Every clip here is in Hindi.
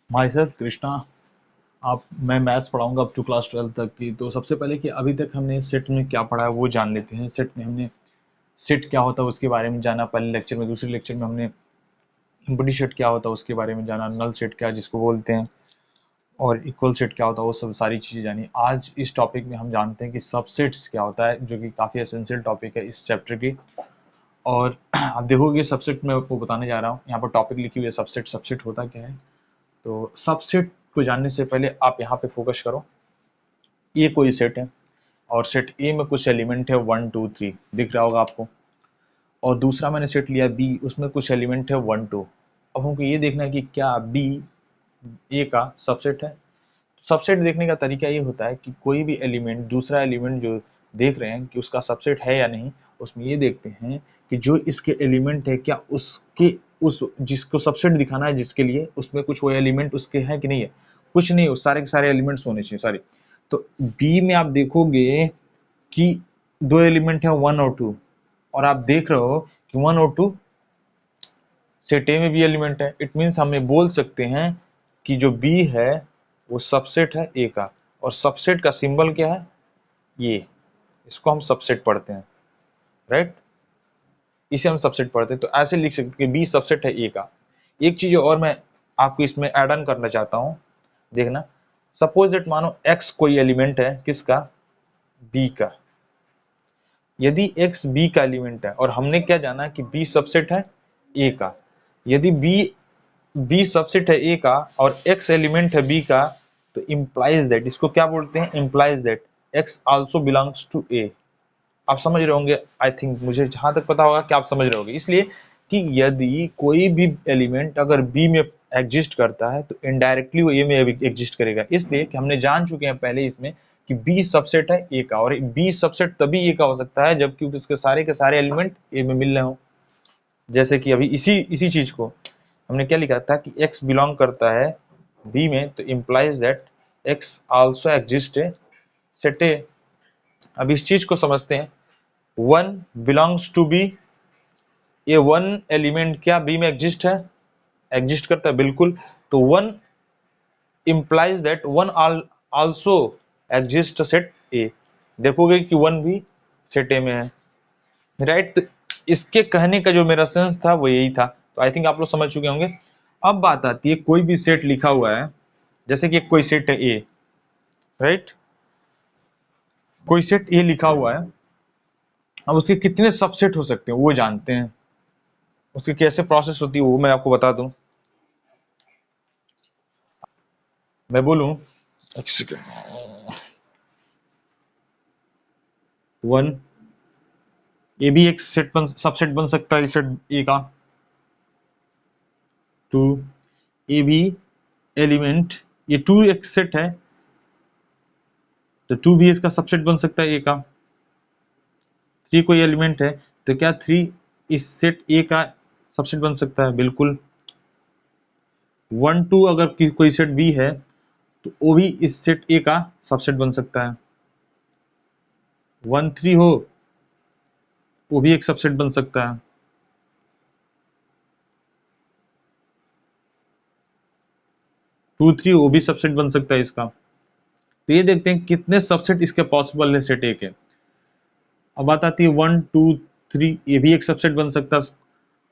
My self Krishna. आप मैं मैथ्स पढ़ाऊंगा अप टू क्लास 12 तक की। तो सबसे पहले कि अभी तक हमने सेट में क्या पढ़ा है वो जान लेते हैं। सेट में हमने सेट क्या होता है उसके बारे में जाना पहले लेक्चर में। दूसरे लेक्चर में हमने इम्पटी सेट क्या होता है उसके बारे में जाना, नल सेट क्या जिसको बोलते हैं, और इक्वल सेट क्या होता है, वो सब सारी चीज़ें जानी। आज इस टॉपिक में हम जानते हैं कि सबसेट्स क्या होता है, जो कि काफ़ी एसेंशियल टॉपिक है इस चैप्टर की। और आप देखोगे सबसेट मैं आपको बताने जा रहा हूँ, यहाँ पर टॉपिक लिखी हुई है सबसेट। सबसेट होता क्या है? तो सबसेट को जानने से पहले आप यहाँ पे फोकस करो। ये कोई सेट है और सेट ए में कुछ एलिमेंट है 1 2 3 दिख रहा होगा आपको। और दूसरा मैंने सेट लिया बी, उसमें कुछ एलिमेंट है 1 2। अब हमको ये देखना है कि क्या बी ए का सबसेट है। सबसेट देखने का तरीका ये होता है कि कोई भी एलिमेंट दूसरा एलिमेंट जो देख रहे हैं कि उसका सबसेट है या नहीं, उसमें ये देखते हैं कि जो इसके एलिमेंट है क्या उसके उस जिसको सबसेट दिखाना है जिसके लिए, उसमें कुछ वो एलिमेंट उसके हैं कि नहीं है। कुछ नहीं, उस सारे के सारे एलिमेंट्स होने चाहिए सारे। तो बी में आप देखोगे कि दो एलिमेंट है 1 और 2, और आप देख रहे हो कि 1 और 2 सेट ए में भी एलिमेंट है। इट मीन्स हमें बोल सकते हैं कि जो बी है वो सबसेट है ए का। और सबसेट का सिंबल क्या है? ये, इसको हम सबसेट पढ़ते हैं, राइट। इसे हम सबसेट पढ़ते हैं। तो ऐसे लिख सकते हैं कि बी सबसेट है ए का। एक चीज और मैं आपको इसमें ऐड ऑन करना चाहता हूं, देखना। सपोज दैट मानो एक्स कोई एलिमेंट है किसका? बी का। यदि एक्स बी का एलिमेंट है और हमने क्या जाना कि बी सबसेट है ए का, यदि बी सबसेट है ए का और एक्स एलिमेंट है बी का, तो इंप्लाइज दैट, इसको क्या बोलते हैं? Implies that X also belongs to A. आप समझ रहे होंगे, आई थिंक, मुझे जहां तक पता होगा कि आप समझ रहे होंगे। इसलिए कि यदि कोई भी एलिमेंट अगर बी में एग्जिस्ट करता है तो इनडायरेक्टली वो ए में एग्जिस्ट करेगा। इसलिए कि हमने जान चुके हैं पहले इसमें कि बी सबसेट है ए का, और बी सबसेट तभी ए का हो सकता है जबकि उसके सारे के सारे एलिमेंट ए में मिल रहे हो। जैसे कि अभी इसी इसी चीज को हमने क्या लिखा था कि x बिलोंग करता है b में, तो implies that x also exist है सेट ए। अब इस चीज को समझते हैं। 1 बिलोंग्स टू बी, ये 1 एलिमेंट क्या बी में एग्जिस्ट है? एग्जिस्ट करता है, बिल्कुल। तो 1 implies that 1 also exist set ए। देखोगे कि 1 भी सेट ए में है, राइट। तो इसके कहने का जो मेरा सेंस था वो यही था। तो आई थिंक आप लोग समझ चुके होंगे। अब बात आती है, कोई भी सेट लिखा हुआ है, जैसे कि कोई सेट है ए, राइट। कोई सेट ए लिखा हुआ है, अब उसके कितने सबसेट हो सकते हैं वो जानते हैं। उसकी कैसे प्रोसेस होती है वो मैं आपको बता दूं। मैं बोलूं, एक सेकेंड। 1, ए भी एक सबसेट बन सकता है सेट ए का। 2, ए भी एलिमेंट, ये 2 एक सेट है तो 2 भी इसका सबसेट बन सकता है ए का। 3 कोई एलिमेंट है तो क्या 3 इस सेट ए का सबसेट बन सकता है? बिल्कुल। 1 2 अगर कोई सेट बी है तो वो भी इस सेट ए का सबसेट बन सकता है। 1 3 हो, वो भी एक सबसेट बन सकता है। 2 3 वो भी सबसेट बन सकता है इसका। तो ये देखते हैं कितने सबसेट इसके पॉसिबल है सेट ए के। अब बात आती है 1 2 3, ये भी एक सबसेट बन सकता है।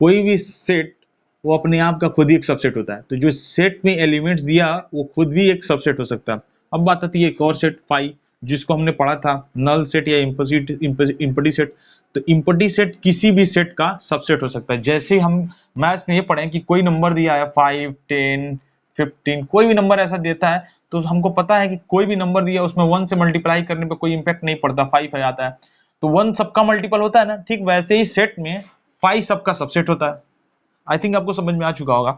कोई भी सेट वो अपने आप का खुद ही एक सबसेट होता है, तो जो सेट में एलिमेंट्स दिया वो खुद भी एक सबसेट हो सकता है। अब बात आती है एक और सेट फाई, जिसको हमने पढ़ा था नल सेट या इम्पटी सेट। तो इम्पटी सेट किसी भी सेट का सबसेट हो सकता है। जैसे हम मैथ्स में ये पढ़े कि कोई नंबर दिया है 5 10 15, कोई भी नंबर ऐसा देता है तो हमको पता है कि कोई भी नंबर दिया उसमें 1 से मल्टीप्लाई करने पर कोई इंपैक्ट नहीं पड़ता, 5 आ जाता है। तो 1 सबका मल्टीपल होता है ना, ठीक वैसे ही सेट में 5 सबका सबसेट होता है। आई थिंक आपको समझ में आ चुका होगा।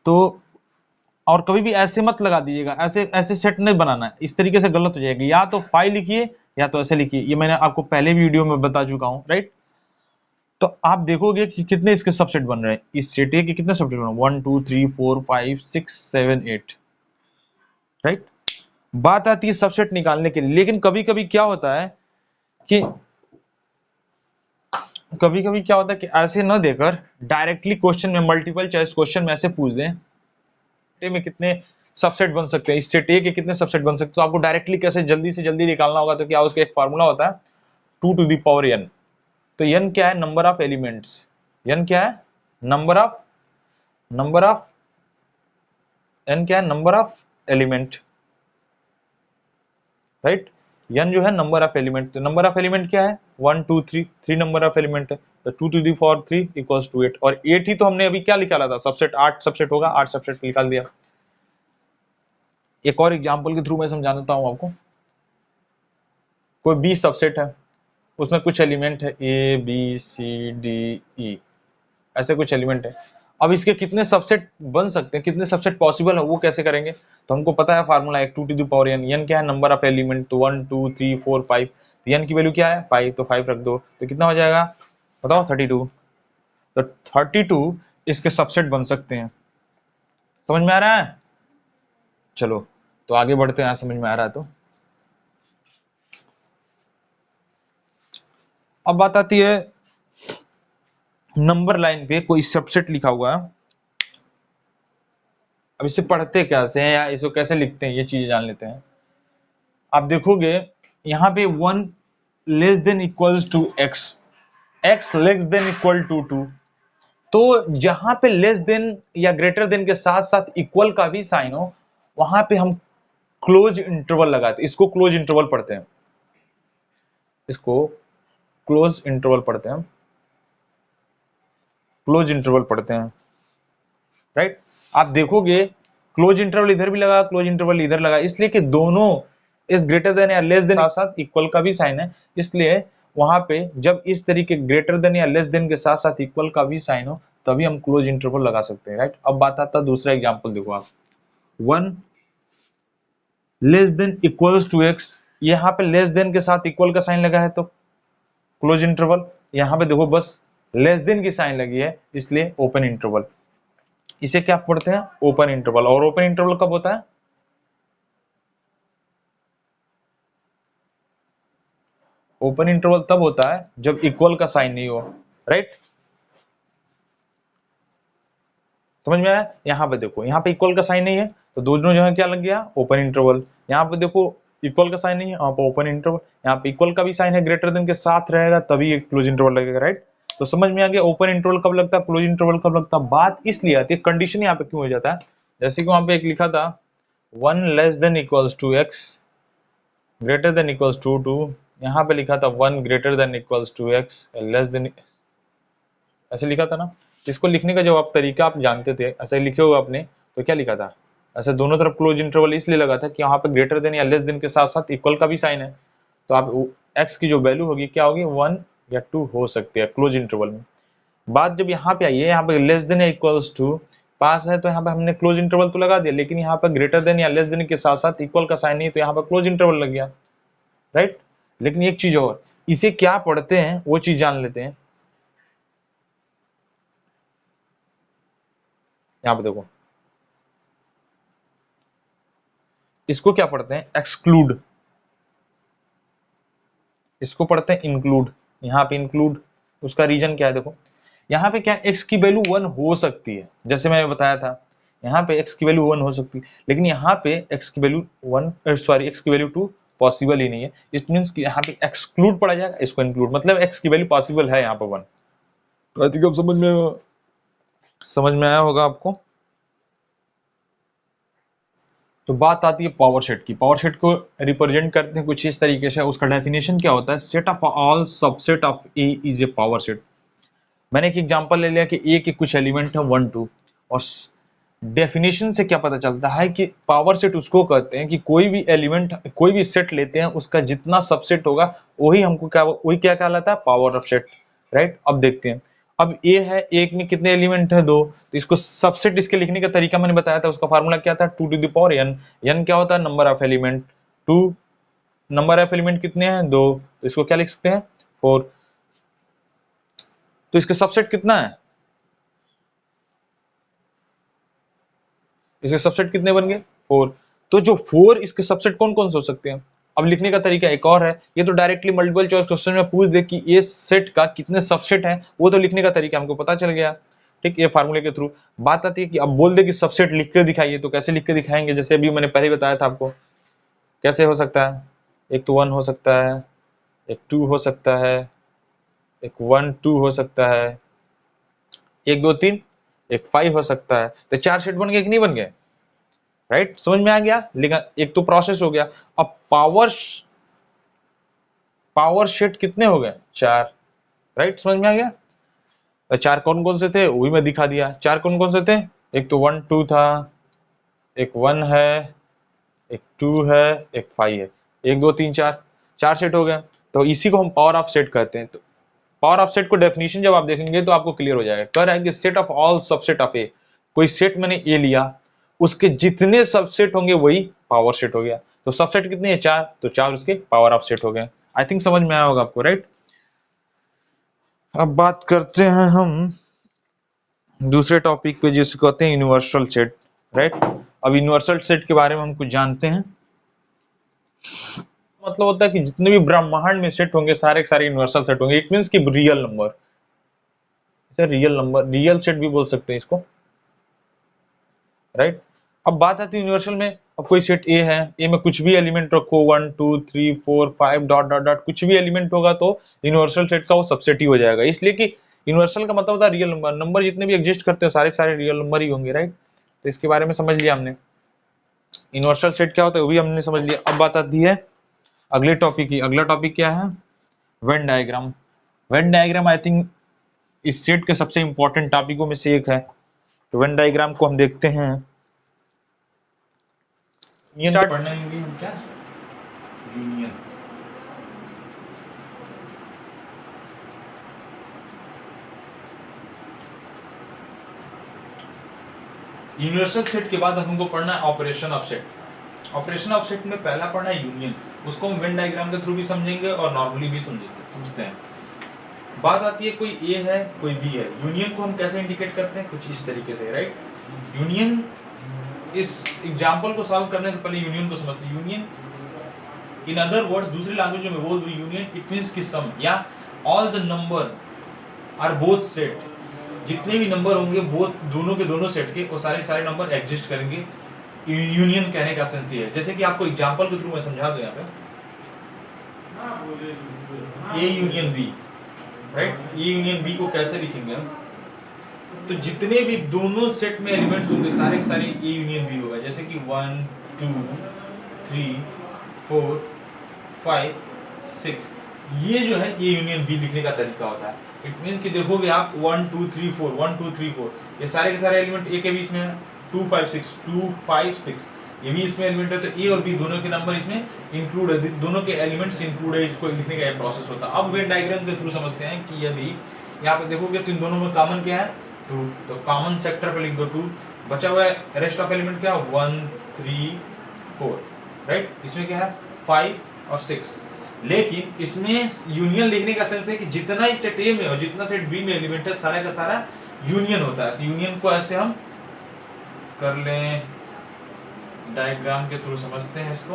तो और कभी भी ऐसे मत लगा दीजिएगा, ऐसे ऐसे सेट नहीं बनाना है, इस तरीके से गलत हो जाएगा। या तो 5 लिखिए या तो ऐसे लिखिए, ये मैंने आपको पहले वीडियो में बता चुका हूं, राइट। तो आप देखोगे कि कितने इसके सबसेट बन रहे हैं। इस सेट के कितने सबसेट बन रहे हैं? 1 2 3 4 5 6 7 8, राइट। बात आती है सबसेट निकालने के लिए। लेकिन कभी कभी क्या होता है कि ऐसे न देकर डायरेक्टली क्वेश्चन में, मल्टीपल चॉइस क्वेश्चन में ऐसे पूछ दें में कितने सबसेट बन सकते हैं, इस सेट ए के कितने सबसेट बन सकते हैं। तो आपको डायरेक्टली कैसे जल्दी से जल्दी निकालना होगा, तो क्या उसका एक फार्मूला होता है 2 टू द पावर n। तो n क्या है, नंबर ऑफ एलिमेंट्स। n क्या है, नंबर ऑफ n क्या है, number of element, right. n जो है नंबर ऑफ एलिमेंट, तो नंबर ऑफ एलिमेंट क्या है 1 2 3, 3 नंबर ऑफ एलिमेंट है, तो 2 to the power 3 equals to 8। और 8 ही तो हमने अभी क्या निकाला था, सबसेट, 8 सबसेट होगा, 8 सबसेट निकाल दिया। एक और एग्जांपल के थ्रू मैं समझा देता हूं आपको। कोई 20 सबसेट है, उसमें कुछ एलिमेंट है A B C D E, ऐसे कुछ एलिमेंट है। अब इसके कितने सबसेट बन सकते हैं, कितने सबसेट पॉसिबल है, वो कैसे करेंगे। तो हमको पता है फार्मूला है 2 to the power n। n क्या है, नंबर ऑफ एलिमेंट, तो 1 2 3 4 5, तो n की वैल्यू क्या है 5, तो 5 रख दो, तो कितना हो जाएगा बताओ 32। तो 32 इसके सबसेट बन सकते हैं। समझ में आ रहा है, चलो तो आगे बढ़ते हैं, समझ में आ रहा है तो। अब बात आती है नंबर लाइन पे कोई सबसेट लिखा हुआ है। अब इसे पढ़ते कैसे हैं या इसको कैसे लिखते हैं, ये चीजें जान लेते हैं। आप देखोगे यहाँ पे 1 less than equals to x, x less than equal to 2। तो जहां पे लेस देन या ग्रेटर देन के साथ साथ इक्वल का भी साइन हो, वहां पे हम क्लोज इंटरवल लगाते हैं। इसको क्लोज इंटरवल पढ़ते हैं, इसको क्लोज इंटरवल पढ़ते हैं, क्लोज इंटरवल पढ़ते हैं, राइट। आप देखोगे क्लोज इंटरवल इधर भी लगा, क्लोज इंटरवल इधर लगा, इसलिए कि दोनों इस ग्रेटर देन या लेस देन साथ साथ इक्वल का भी साइन है। इसलिए वहां पे जब इस तरीके ग्रेटर देन या लेस देन के साथ साथ इक्वल का भी साइन हो, तभी हम क्लोज इंटरवल लगा सकते हैं, राइट। अब बात आता है दूसरा एग्जांपल, देखो आप 1 less than equals to x, यहाँ पे लेस देन के साथ इक्वल का साइन लगा है तो क्लोज इंटरवल। यहाँ पे देखो बस लेस देन की साइन लगी है, इसलिए ओपन इंटरवल। इसे क्या पढ़ते हैं, ओपन इंटरवल। और ओपन इंटरवल कब होता है, ओपन इंटरवल तब होता है जब इक्वल का साइन नहीं हो, राइट। समझ में आया। यहाँ पे देखो, यहाँ पे इक्वल का साइन नहीं है, तो दोनों जो है क्या लग गया, ओपन इंटरवल। यहाँ पे देखो इक्वल का साइन नहीं है, यहाँ पे ओपन इंटरवल। यहाँ पे इक्वल का भी साइन है, ग्रेटर देन के साथ रहेगा तभी एक क्लोज इंटरवल लगेगा, राइट। तो समझ में आ गया ओपन इंटरवल कब लगता है, क्लोज इंटरवल कब लगता है। बात इसलिए आती है, कंडीशन यहाँ पे क्यों हो जाता है, जैसे कि वहां पे एक लिखा था 1 less than equals to x greater than equals to 2, यहाँ पे लिखा था 1 greater than equals to x less than, ऐसे लिखा था ना। इसको लिखने का जब आप तरीका आप जानते थे, ऐसे लिखे हुए आपने, तो क्या लिखा था, ऐसे दोनों तरफ क्लोज इंटरवल इसलिए लगा था कि यहाँ पे ग्रेटर देन या लेस देन के साथ साथ इक्वल का भी साइन है, तो आप x की जो वैल्यू होगी क्या होगी 1 या 2 हो सकती है क्लोज इंटरवल में। बात जब यहाँ पे आई है, यहाँ पे लेस देन या इक्वल्स टू पास है, तो यहाँ पे हमने क्लोज इंटरवल तो लगा दिया, लेकिन यहाँ पे ग्रेटर देन या लेस देन के साथ साथ इक्वल का साइन नहीं, तो यहाँ पे क्लोज इंटरवल लग गया, राइट। लेकिन एक चीज और, इसे क्या पढ़ते हैं वो चीज जान लेते हैं। यहाँ पे देखो, इसको क्या पढ़ते हैं, एक्सक्लूड। इसको पढ़ते हैं इंक्लूड। यहाँ पे इंक्लूड, उसका रीजन क्या है, देखो यहाँ पे क्या x की वैल्यू 1 हो सकती है, जैसे मैंने बताया था यहाँ पे x की वैल्यू 1 हो सकती है, लेकिन यहाँ पे x की वैल्यू 1 सॉरी x की वैल्यू 2 पॉसिबल ही नहीं है। इट मींस कि यहाँ पे एक्सक्लूड पढ़ा जाएगा, इसको इंक्लूड, मतलब x की वैल्यू पॉसिबल है यहाँ पे 1। तो आई थिंक अब समझ में आया होगा आपको। तो बात आती है पावर सेट की। पावर सेट को रिप्रेजेंट करते हैं कुछ इस तरीके से। उसका डेफिनेशन क्या होता है, set of all subset of A is a power set. मैंने एक एग्जांपल ले लिया कि ए के कुछ एलिमेंट है 1 2, और डेफिनेशन से क्या पता चलता है कि पावर सेट उसको कहते हैं कि कोई भी एलिमेंट, कोई भी सेट लेते हैं, उसका जितना सबसेट होगा वही हमको क्या, वही क्या कहलाता है, पावर ऑफ सेट, राइट। अब देखते हैं, अब ए है, एक में कितने एलिमेंट है 2, तो इसको सबसेट, इसके लिखने का तरीका मैंने बताया था, उसका फार्मूला क्या था 2 to the power n। n क्या होता है, number of element, 2 number of element कितने हैं 2, तो इसको क्या लिख सकते हैं 4। तो इसका सबसेट कितना है, इसके सबसेट कितने बन गए 4। तो जो 4 इसके सबसेट कौन कौन से हो सकते हैं। अब लिखने का तरीका एक और है, ये तो डायरेक्टली मल्टीपल चॉइस क्वेश्चन में पूछ दे कि ये सेट का कितने सबसेट हैं, वो तो लिखने का तरीका हमको पता चल गया। ठीक, ये फार्मूले के थ्रू। बात आती है कि अब बोल दे कि सबसेट लिख के दिखाइए, तो कैसे लिख के दिखाएंगे? जैसे अभी मैंने पहले बताया था आपको, कैसे हो सकता है? एक तो 1 हो सकता है, एक 2 हो सकता है, एक 1 2 हो सकता है, 1 2 3, एक 5 हो सकता है। तो 4 सेट बन गए कि नहीं बन गए? राइट, समझ में आ गया? लेकिन एक तो प्रोसेस हो गया। अब पावर सेट कितने हो गए? 4। राइट, समझ में आ गया? तो 4 कौन कौन से थे वो भी मैं दिखा दिया। 4 कौन कौन से थे? एक तो 1 2 था, एक 1 है, एक 2 है, एक 5 है। 1 2 3 4, 4 सेट हो गए। तो इसी को हम पावर ऑफ सेट कहते हैं। तो पावर ऑफ सेट को डेफिनेशन जब आप देखेंगे तो आपको क्लियर हो जाएगा। कह रहा है कि set of all subset of A, कोई सेट मैंने ए लिया, उसके जितने सबसेट होंगे वही पावर सेट हो गया। तो सबसेट कितने हैं? 4, तो 4 उसके पावर ऑफ सेट हो गए। आई थिंक समझ में आया होगा आपको, राइट? अब बात करते हैं हम दूसरे टॉपिक पे, जिसको कहते हैं यूनिवर्सल सेट, राइट? अब यूनिवर्सल सेट के बारे में हम कुछ जानते हैं। मतलब होता है कि जितने भी ब्रह्मांड में सेट होंगे सारे के सारे यूनिवर्सल सेट होंगे। इट मींस कि रियल नंबर, इसे रियल नंबर, रियल सेट भी बोल सकते हैं इसको, राइट? अब बात आती है यूनिवर्सल में। अब कोई सेट ए है, ए में कुछ भी एलिमेंट रखो, 1 2 3 4 5 डॉट डॉट डॉट, कुछ भी एलिमेंट होगा तो यूनिवर्सल सेट का वो सबसेट ही हो जाएगा। इसलिए कि यूनिवर्सल का मतलब होता है रियल नंबर। नंबर जितने भी एग्जिस्ट करते हैं सारे के सारे रियल नंबर ही होंगे, राइट? तो इसके बारे में समझ लिया हमने। यूनिवर्सल सेट क्या होता है वो भी हमने समझ लिया। अब बात आती है अगले टॉपिक की। अगला टॉपिक क्या है? Venn diagram. Venn diagram I think इस सेट के सबसे इंपॉर्टेंट टॉपिकों में से एक है। तो वेन डायग्राम को हम देखते हैं। यूनियन पढ़ने होंगे हम क्या? यूनियन। यूनिवर्सल सेट के बाद हमको पढ़ना है operation of set. Operation of set में पहला पढ़ना है यूनियन। उसको हम वेन डायग्राम के थ्रू भी समझेंगे और नॉर्मली भी समझते हैं। बात आती है कोई ए है कोई बी है, यूनियन को हम कैसे इंडिकेट करते हैं? कुछ इस तरीके से, राइट? यूनियन, इस एग्जांपल को सॉल्व करने से पहले यूनियन को समझते हैं। यूनियन इन अदर वर्ड्स, दूसरी लैंग्वेज में बोल दूं, यूनियन इट मींस कि सम या all the number are both set. जितने भी नंबर होंगे बोथ, दोनों के दोनों सेट के, वो सारे सारे नंबर एग्जिस्ट करेंगे। यूनियन कहने का सेंस ये है। जैसे कि आपको एग्जांपल के थ्रू मैं समझा दूं यहाँ पे, A union B, right? A union B को कैसे लिखेंगे हम? तो जितने भी दोनों सेट में एलिमेंट्स होंगे सारे के सारे ए यूनियन बी होगा। जैसे कि 1 2 3 4 5 6, ये जो है ए यूनियन बी लिखने का तरीका होता है। इट मींस कि देखोगे आप 1 2 3 4 1 2 3 4, ये सारे के सारे एलिमेंट ए के बीच में है। 2 5 6 2 5 6, ये भी इसमें एलिमेंट है। तो ए और बी दोनों के नंबर इसमें इंक्लूड है, दोनों के एलिमेंट्स इंक्लूड है। इसको लिखने का ये प्रोसेस होता है। अब वेन डायग्राम के थ्रू समझते हैं कि यदि यहाँ पे देखोगे तो इन दोनों में कॉमन क्या है? 2, तो कॉमन सेक्टर पे लिख दो 2। बचा हुआ है रेस्ट ऑफ एलिमेंट क्या? 1 3 4, राइट? इसमें क्या है? 5 और 6। लेकिन इसमें यूनियन लिखने का सेंस है कि जितना ही सेट ए में हो, जितना सेट बी में एलिमेंट है, सारा का सारा यूनियन होता है। तो यूनियन को ऐसे हम कर लें, डायग्राम के थ्रू समझते हैं इसको।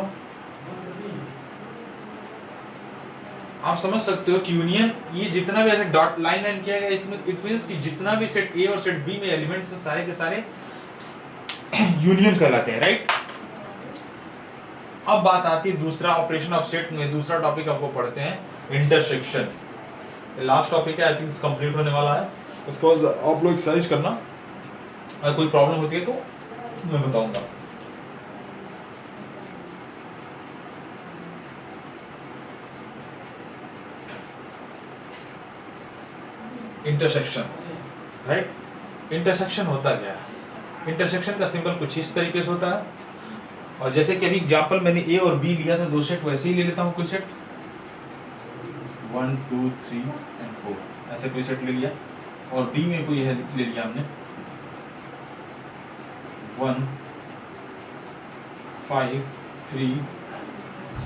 आप समझ सकते हो कि यूनियन, ये जितना भी ऐसे डॉट लाइन लाइन किया गया इसमें, इट मींस कि जितना भी सेट ए और सेट बी में एलिमेंट्स है सारे के सारे यूनियन कहलाते हैं, राइट? अब बात आती है दूसरा ऑपरेशन ऑफ सेट में। दूसरा टॉपिक आपको पढ़ते हैं इंटरसेक्शन। लास्ट टॉपिक है, आई थिंक कंप्लीट होने वाला है। उसके बाद आप लोग एक्सरसाइज करना, अगर कोई प्रॉब्लम होती है तो मैं बताऊंगा। Intersection, right? इंटरसेक्शन होता क्या है? इंटरसेक्शन का सिंबल कुछ इस तरीके से होता है। और जैसे कि अभी एग्जांपल मैंने ए और बी लिया था, दो सेट, वैसे ही ले लेता हूँ कोई सेट 1 2 3 और 4, ऐसे कोई सेट ले लिया। और बी में कोई है ले लिया हमने 1 5 3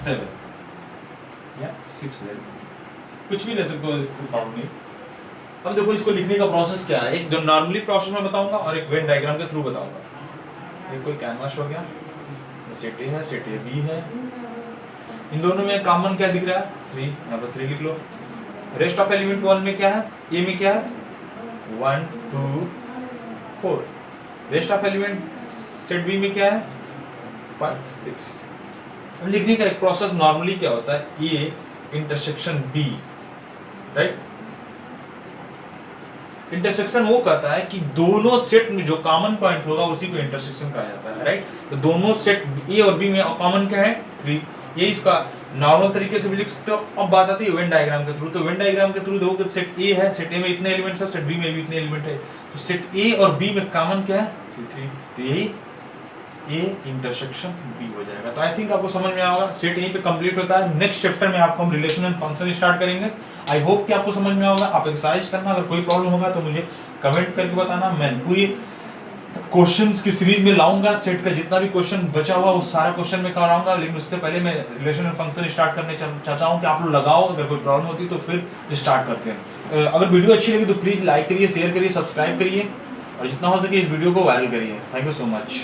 7 या 6 ले, कुछ भी ले सकते हो, कोई प्रॉब्लम नहीं। अब देखो इसको लिखने का प्रोसेस क्या है। एक जो नॉर्मली प्रोसेस में बताऊंगा और एक वेन डायग्राम के थ्रू बताऊंगा। ये कोई कैनवास हो गया, सेट ए है, सेट ए बी है। इन दोनों में कॉमन क्या दिख रहा है? 3, यहाँ पर 3 लिख लो। रेस्ट ऑफ एलिमेंट 1 में क्या है? ए में क्या है? 1 2 4, rest of element set B में क्या है 5 6। अब लिखने का एक प्रोसेस नॉर्मली क्या होता है, A intersection B, right. Intersection वो कहता है कि दोनों सेट में जो कॉमन पॉइंट होगा उसी को इंटरसेक्शन कहा जाता है, राइट। तो दोनों सेट ए और बी में कॉमन क्या है 3, ये इसका नॉर्मल तरीके से भी लिख सकते हो। अब बात आती है वेन डायग्राम के थ्रू, तो वेन डायग्राम के थ्रू देखो सेट ए है, सेट ए में इतने एलिमेंट्स है, सेट बी में भी इतने एलिमेंट है, तो सेट ए और बी में कॉमन क्या है 3, तो यही ए इंटरसेक्शन बी हो जाएगा। तो आई थिंक आपको समझ में आएगा, सेट यहीं पे कंप्लीट होता है। नेक्स्ट चैप्टर में आपको हम रिलेशन एंड फंक्शन स्टार्ट करेंगे। आई होप कि आपको समझ में होगा। आप एक्सरसाइज करना, अगर कोई प्रॉब्लम होगा तो मुझे कमेंट करके बताना। मैं पूरी क्वेश्चंस की सीरीज में लाऊंगा, सेट का जितना भी क्वेश्चन बचा हुआ वो सारा क्वेश्चन में कराऊंगा। लेकिन उससे पहले मैं रिलेशन एंड फंक्शन स्टार्ट करने चाहता हूं कि आप लोग लगाओ, अगर कोई प्रॉब्लम होती तो फिर स्टार्ट करते हैं। अगर वीडियो अच्छी लगी तो प्लीज लाइक करिए, शेयर करिए, सब्सक्राइब करिए और जितना हो सके इस वीडियो को वायरल करिए। Thank you so much.